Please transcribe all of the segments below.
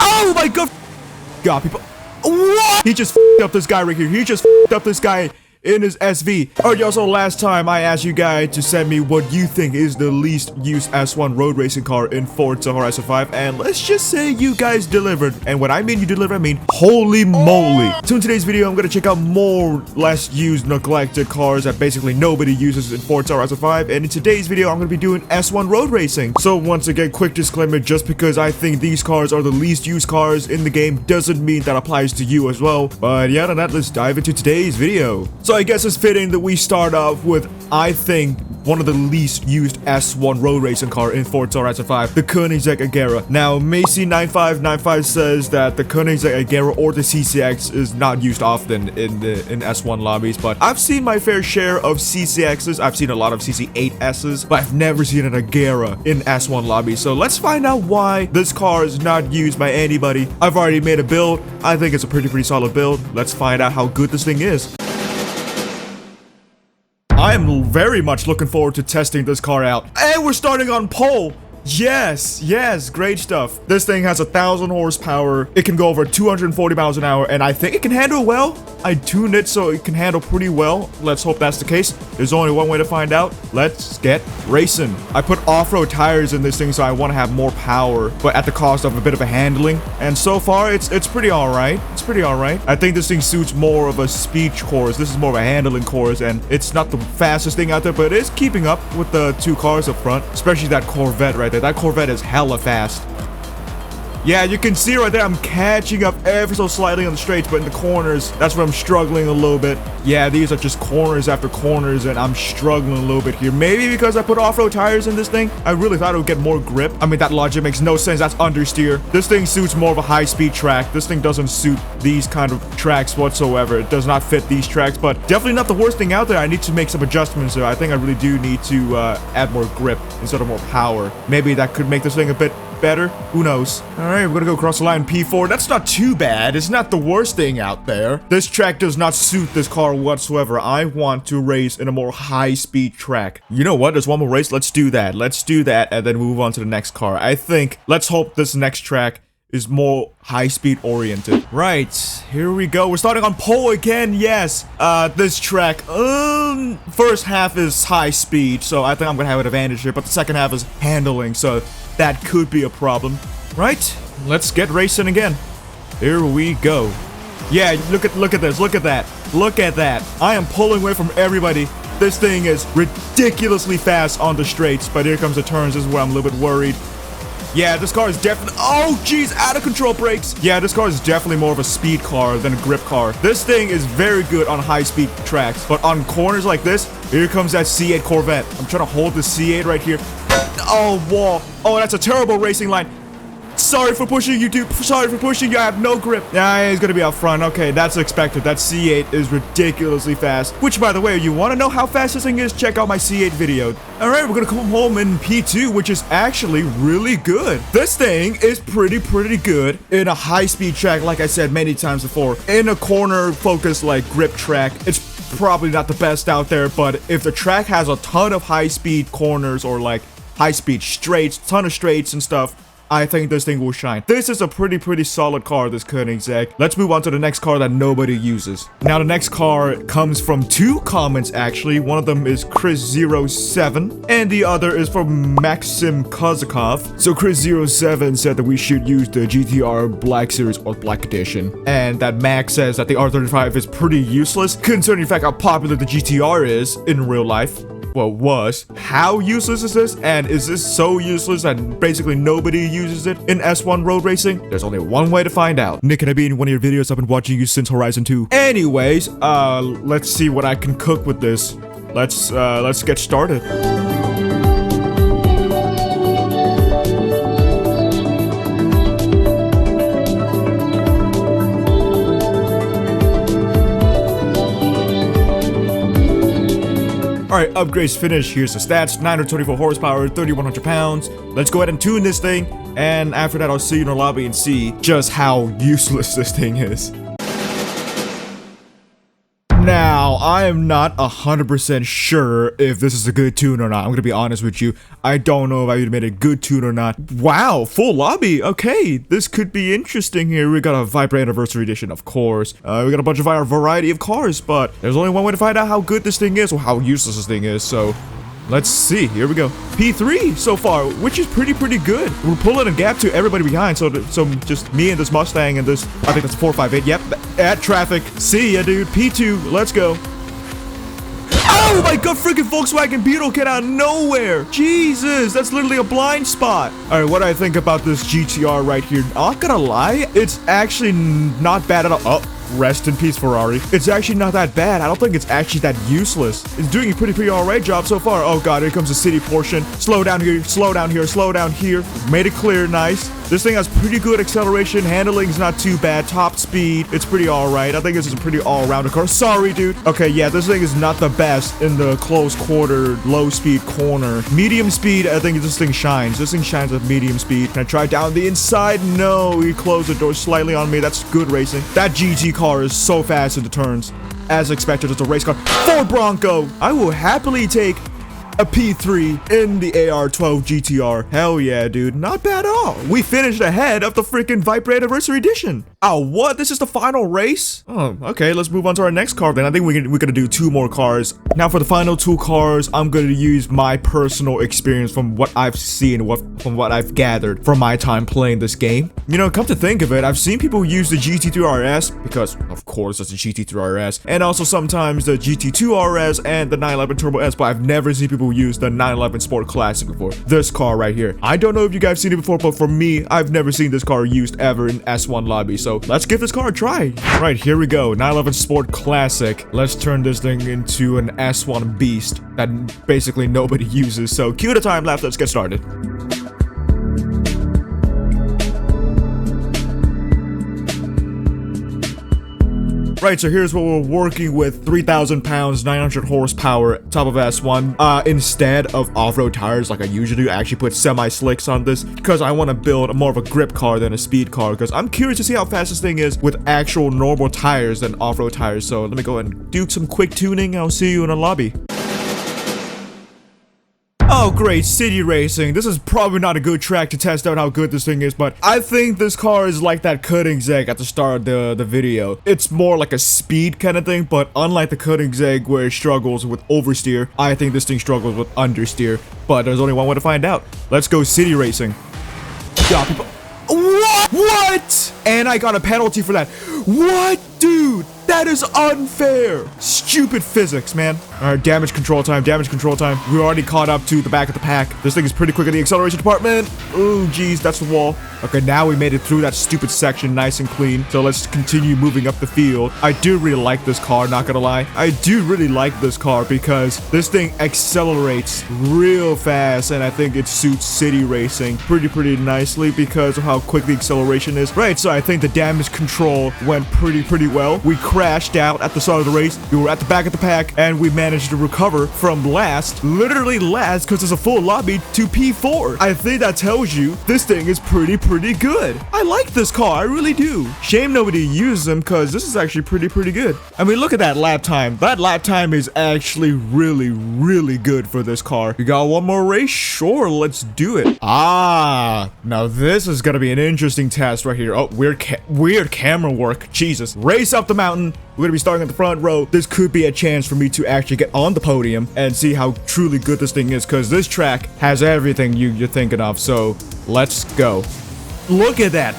Oh my god. God, people. What? He just f***ed up this guy right here. He just f***ed up this guy in his SV. Alright, y'all, so last time I asked you guys to send me what you think is the least used S1 road racing car in Forza Horizon 5, and let's just say you guys delivered. And when I mean you delivered, I mean holy moly. So in today's video, I'm gonna check out more less used, neglected cars that basically nobody uses in Forza Horizon 5, and in today's video, I'm gonna be doing S1 road racing. So once again, quick disclaimer, just because I think these cars are the least used cars in the game doesn't mean that applies to you as well. But yeah, on that, let's dive into today's video. So I guess it's fitting that we start off with, I think, one of the least used S1 road racing car in Forza Horizon 5, the Koenigsegg Agera. Now, Macy9595 says that the Koenigsegg Agera or the CCX is not used often in S1 lobbies, but I've seen my fair share of CCXs. I've seen a lot of CC8Ss, but I've never seen an Agera in S1 lobbies. So let's find out why this car is not used by anybody. I've already made a build. I think it's a pretty solid build. Let's find out how good this thing is. I am very much looking forward to testing this car out. And we're starting on pole. Yes, great stuff. This thing has 1,000 horsepower. It can go over 240 miles an hour, and I think it can handle well. I tuned it so it can handle pretty well. Let's hope that's the case. There's only one way to find out. Let's get racing. I put off-road tires in this thing, so I want to have more power, but at the cost of a bit of a handling. And so far, it's pretty alright. It's pretty alright. I think this thing suits more of a speed course. This is more of a handling course, and it's not the fastest thing out there, but it is keeping up with the two cars up front, especially that Corvette right there. That Corvette is hella fast. Yeah, you can see right there, I'm catching up ever so slightly on the straights, but in the corners, that's where I'm struggling a little bit. Yeah, these are just corners after corners, and I'm struggling a little bit here. Maybe because I put off-road tires in this thing. I really thought it would get more grip. I mean, that logic makes no sense. That's understeer. This thing suits more of a high-speed track. This thing doesn't suit these kind of tracks whatsoever. It does not fit these tracks, but definitely not the worst thing out there. I need to make some adjustments there. I think I really do need to add more grip instead of more power. Maybe that could make this thing a bit better. Who knows? All right, we're gonna go across the line P4. That's not too bad. It's not the worst thing out there. This track does not suit this car whatsoever. I want to race in a more high-speed track. You know what? There's one more race. Let's do that. Let's do that and then move on to the next car. I think, let's hope this next track is more high-speed oriented. Right, here we go. We're starting on pole again. Yes. This track, first half is high speed, so I think I'm gonna have an advantage here, but the second half is handling, so that could be a problem. Right, let's get racing again. Here we go. Yeah, look at this. Look at that. Look at that. I am pulling away from everybody. This thing is ridiculously fast on the straights, but here comes the turns. This is where I'm a little bit worried. Yeah, this car is definitely, oh geez, out of control brakes. Yeah, this car is definitely more of a speed car than a grip car. This thing is very good on high speed tracks, but on corners like this, here comes that C8 Corvette. I'm trying to hold the C8 right here. Oh, wall. Oh, that's a terrible racing line. Sorry for pushing you, dude. Sorry for pushing you. I have no grip. Yeah, he's gonna be out front. Okay, that's expected. That C8 is ridiculously fast. Which, by the way, you want to know how fast this thing is? Check out my C8 video. All right, we're gonna come home in P2, which is actually really good. This thing is pretty good in a high-speed track, like I said many times before. In a corner-focused, like, grip track, it's probably not the best out there, but if the track has a ton of high-speed corners or, like, high-speed straights, ton of straights and stuff, I think this thing will shine. This is a pretty solid car, this Koenigsegg. Let's move on to the next car that nobody uses. Now, the next car comes from two comments, actually. One of them is Chris07, and the other is from Maxim Kozakov. So Chris07 said that we should use the GTR Black Series or Black Edition, and that Max says that the R35 is pretty useless, considering the fact how popular the GTR is in real life. Well, was. How useless is this? And is this so useless that basically nobody uses it in S1 road racing? There's only one way to find out. Nick, can I be in one of your videos? I've been watching you since Horizon 2. Anyways, let's see what I can cook with this. Let's get started. Alright, upgrades finished. Here's the stats. 924 horsepower, 3,100 pounds. Let's go ahead and tune this thing. And after that, I'll see you in the lobby and see just how useless this thing is. Now, I am not 100% sure if this is a good tune or not. I'm gonna be honest with you. I don't know if I made a good tune or not. Wow, full lobby. Okay, this could be interesting here. We got a Viper Anniversary Edition, of course. We got a bunch of our variety of cars, but there's only one way to find out how good this thing is or how useless this thing is, so let's see. Here we go. P3 so far, which is pretty good. We're pulling a gap to everybody behind, so just me and this Mustang and this, I think that's 458. Yep, at traffic. See ya, dude. P2, let's go. Oh my god, freaking Volkswagen Beetle came out of nowhere. Jesus, that's literally a blind spot. All right, what do I think about this GTR right here? I'm not gonna lie, it's actually not bad at all. Oh, rest in peace, Ferrari. It's actually not that bad. I don't think it's actually that useless. It's doing a pretty all right job so far. Oh god, here comes the city portion. Slow down here, slow down here, slow down here. Made it clear, nice. This thing has pretty good acceleration. Handling's not too bad. Top speed, it's pretty all right. I think this is a pretty all-rounder car. Sorry, dude. Okay, yeah, this thing is not the best in the close quarter, low speed corner. Medium speed, I think this thing shines. This thing shines with medium speed. Can I try down the inside? No, he closed the door slightly on me. That's good racing. That GT car is so fast in the turns. As expected, it's a race car. Ford Bronco. I will happily take a P3 in the AR12 GTR. Hell yeah, dude. Not bad at all. We finished ahead of the freaking Viper Anniversary Edition. Oh, what? This is the final race? Oh, okay. Let's move on to our next car then. I think we're gonna do 2 more cars. Now for the final 2 cars, I'm gonna use my personal experience from what I've seen, from what I've gathered from my time playing this game. You know, come to think of it, I've seen people use the GT3 RS because, of course, it's a GT3 RS, and also sometimes the GT2 RS and the 911 Turbo S, but I've never seen people use the 911 Sport Classic before. This car right here. I don't know if you guys have seen it before, but for me, I've never seen this car used ever in S1 lobby. So let's give this car a try. Right, here we go. 911 Sport Classic. Let's turn this thing into an S1 beast that basically nobody uses. So cue the time lapse. Let's get started. Right, so here's what we're working with. 3,000 pounds, 900 horsepower, top of S1. Instead of off-road tires like I usually do, I actually put semi-slicks on this because I want to build more of a grip car than a speed car because I'm curious to see how fast this thing is with actual normal tires than off-road tires. So let me go and do some quick tuning. I'll see you in a lobby. Oh great, city racing. This is probably not a good track to test out how good this thing is, but I think this car is like that Koenigsegg at the start of the video. It's more like a speed kind of thing, but unlike the Koenigsegg where it struggles with oversteer, I think this thing struggles with understeer, but there's only one way to find out. Let's go city racing. Yeah, people. What? And I got a penalty for that. What, dude? That is unfair. Stupid physics, man. All right, damage control time, damage control time. We're already caught up to the back of the pack. This thing is pretty quick in the acceleration department. Oh, geez, that's the wall. Okay, now we made it through that stupid section nice and clean. So let's continue moving up the field. I do really like this car, not gonna lie. I do really like this car because this thing accelerates real fast, and I think it suits city racing pretty nicely because of how quick the acceleration is. Right, so I think the damage control went pretty well. We crashed out at the start of the race. We were at the back of the pack, and we managed to recover from last, literally last, because there's a full lobby, to P4. I think that tells you this thing is pretty good. I like this car, I really do. Shame nobody uses them, because this is actually pretty good. I mean, look at that lap time. That lap time is actually really good for this car. You got one more race? Sure, let's do it. Ah, now this is gonna be an interesting test right here. Oh, weird camera work. Jesus. Race up the mountain. We're gonna be starting at the front row. This could be a chance for me to actually get on the podium and see how truly good this thing is, because this track has everything you're thinking of. So let's go. Look at that,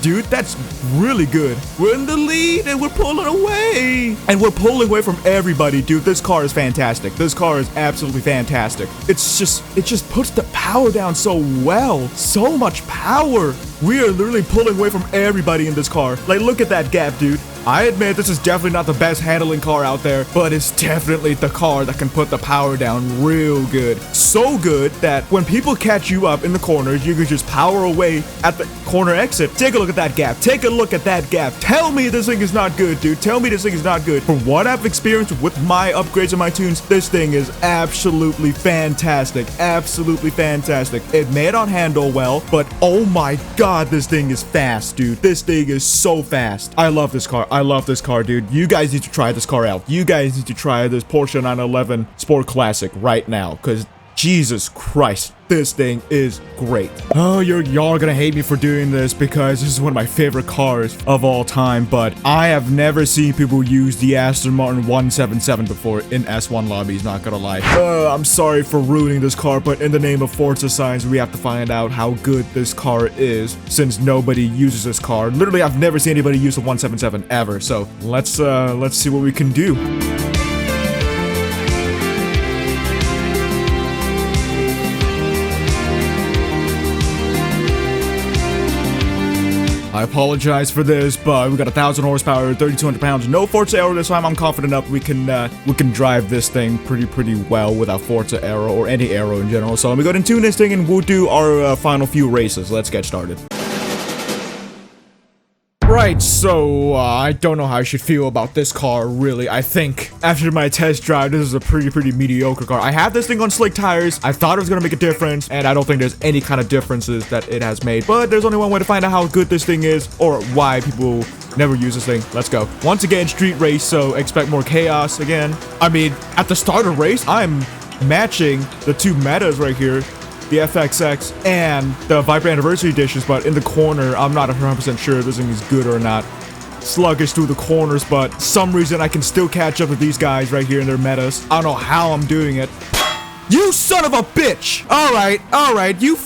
dude. That's really good. We're in the lead and we're pulling away, and we're pulling away from everybody, dude. This car is fantastic. This car is absolutely fantastic. It just puts the power down so well. So much power. We are literally pulling away from everybody in this car. Like, look at that gap, dude. I admit this is definitely not the best handling car out there, but it's definitely the car that can put the power down real good. So good that when people catch you up in the corners, you can just power away at the corner exit. Take a look at that gap. Take a look at that gap. Tell me this thing is not good, dude. Tell me this thing is not good. From what I've experienced with my upgrades and my tunes, this thing is absolutely fantastic. Absolutely fantastic. It may not handle well, but oh my god. god, this thing is fast, dude. This thing is so fast. I love this car. I love this car, dude. You guys need to try this car out. You guys need to try this Porsche 911 Sport Classic right now, because Jesus Christ, this thing is great. Oh, y'all gonna hate me for doing this because this is one of my favorite cars of all time, but I have never seen people use the Aston Martin 177 before in S1 lobbies, not gonna lie. I'm sorry for ruining this car, but in the name of Forza science, we have to find out how good this car is since nobody uses this car. Literally, I've never seen anybody use a 177 ever, so let's see what we can do. I apologize for this, but we got 1,000 horsepower, 3,200 pounds, no Forza Aero this time. I'm confident enough we can drive this thing pretty well without Forza Aero or any aero in general. So let me go ahead and tune this thing and we'll do our final few races. Let's get started. Right, so I don't know how I should feel about this car, really. I think after my test drive, this is a pretty mediocre car. I have this thing on slick tires. I thought it was gonna make a difference, and I don't think there's any kind of differences that it has made. But there's only one way to find out how good this thing is, or why people never use this thing. Let's go. Once again, street race, so expect more chaos again. I mean, at the start of race, I'm matching the two metas right here. The FXX and the Viper Anniversary Editions, but in the corner, I'm not 100% sure if this thing is good or not. Sluggish through the corners, but some reason I can still catch up with these guys right here in their metas. I don't know how I'm doing it. You son of a bitch! Alright, you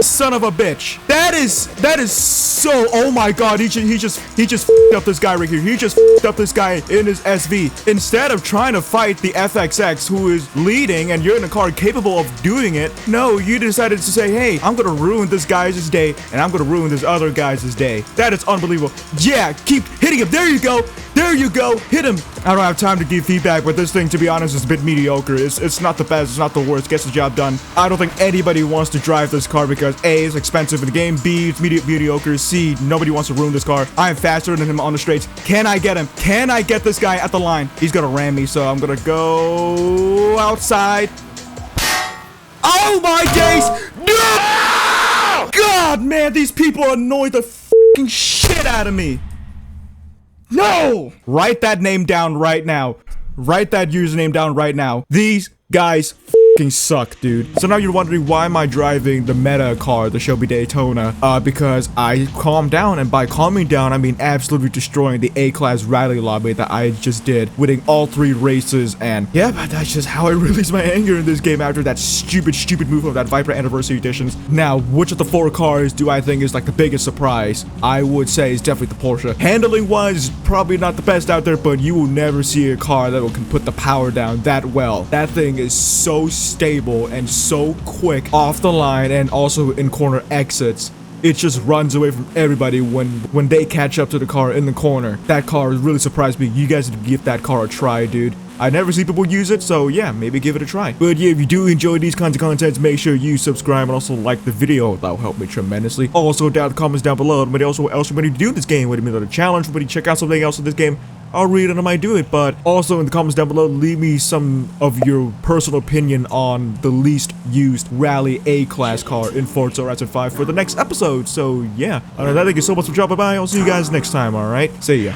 son of a bitch. That is so, oh my god, he just f***ed up this guy right here. He just f***ed up this guy in his SV. Instead of trying to fight the FXX who is leading and you're in a car capable of doing it, no, you decided to say, hey, I'm gonna ruin this guy's day and I'm gonna ruin this other guy's day. That is unbelievable. Yeah, keep hitting him. There you go. There you go. Hit him. I don't have time to give feedback, but this thing, to be honest, is a bit mediocre. It's not the best. It's not the worst. Gets the job done. I don't think anybody wants to drive this car because A, it's expensive in the game. B, it's mediocre. C, nobody wants to ruin this car. I am faster than him on the straights. Can I get him? Can I get this guy at the line? He's gonna ram me, so I'm gonna go outside. Oh my days! No! God, man, these people annoy the fucking shit out of me. No! Write that name down right now. Write that username down right now. These guys fucking suck, dude. So now you're wondering, why am I driving the meta car, the Shelby Daytona? Because I calmed down, and by calming down, I mean absolutely destroying the A-class rally lobby that I just did, winning all 3 races, and yeah, but that's just how I release my anger in this game after that stupid move of that Viper Anniversary Editions. Now, which of the 4 cars do I think is like the biggest surprise? I would say it's definitely the Porsche. Handling-wise, probably not the best out there, but you will never see a car that can put the power down that well. That thing is so stable and so quick off the line and also in corner exits. It just runs away from everybody when they catch up to the car in the corner. That car really surprised me. You guys need to give that car a try, dude. I never see people use it, so yeah, maybe give it a try. But yeah, if you do enjoy these kinds of contents, make sure you subscribe and also like the video. That'll help me tremendously. Also, down in the comments down below, what else you want to do in this game? What do you mean, a challenge? What do you check out something else in this game? I'll read it and I might do it, but also in the comments down below, leave me some of your personal opinion on the least used rally A-class car in Forza Horizon 5 for the next episode. So yeah, thank you so much for dropping by. I'll see you guys next time, alright? See ya.